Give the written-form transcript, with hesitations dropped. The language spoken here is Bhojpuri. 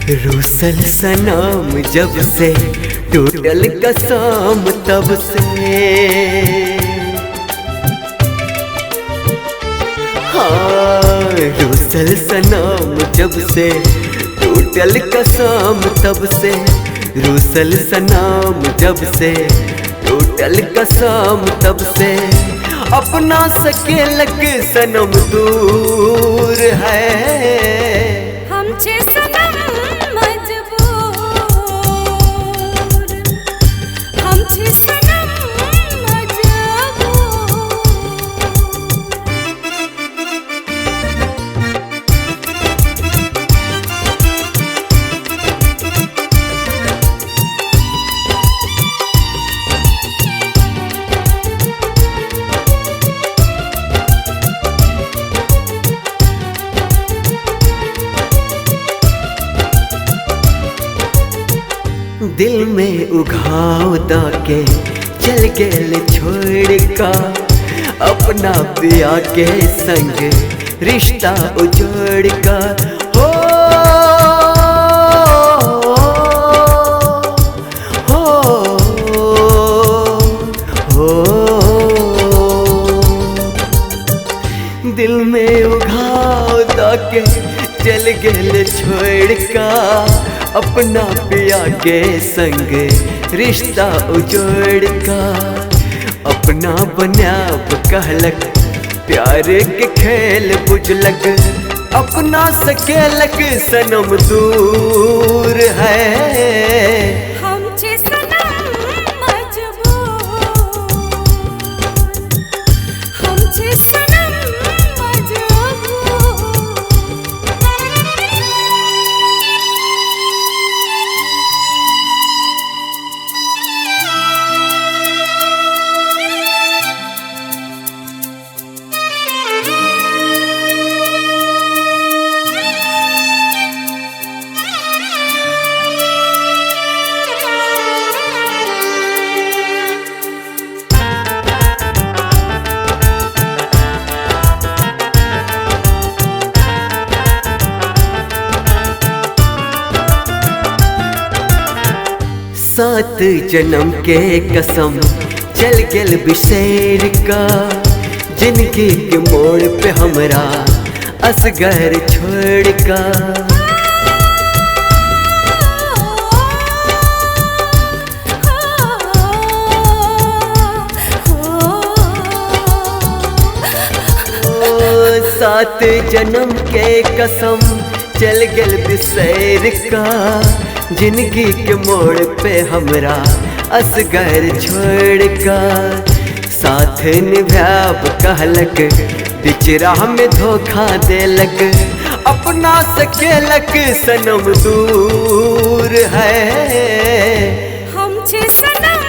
रूसल सनम जब से टूटल कसम तब से, हाँ रूसल सनम जब से टूटल कसम तब से, रूसल सनम जब से टूटल कसम तब से, अपना सकेलक सनम दूर है। हमसे सनम मजबूर, हमसे सनम मजबूर। दिल में उघाव दाके चल गेल छोड़ का, अपना पिया के संग रिश्ता उजोड़ का। हो दिल में उघाव दाके चल गेल छोड़ का, अपना पिया के संग रिश्ता उजोड़ का। अपना बनाब कहलक प्यार के खेल बुझलक, अपना सकेलक सनम दूर है। हमसे सनम मजबूर, हमसे सनम मजबूर। सात जन्म के कसम चल गेल बिसैर का, जिंदगी के मोड़ पे हमरा असगर छोड़ का। सात जन्म के कसम चल गेल बिसैर का, जिंदगी के मोड़ पे हमरा असगर छोड़ का। साथ निभाब कहलक बीच राह में धोखा देलक, अपना सकेलक सनम दूर है। हमसे सनम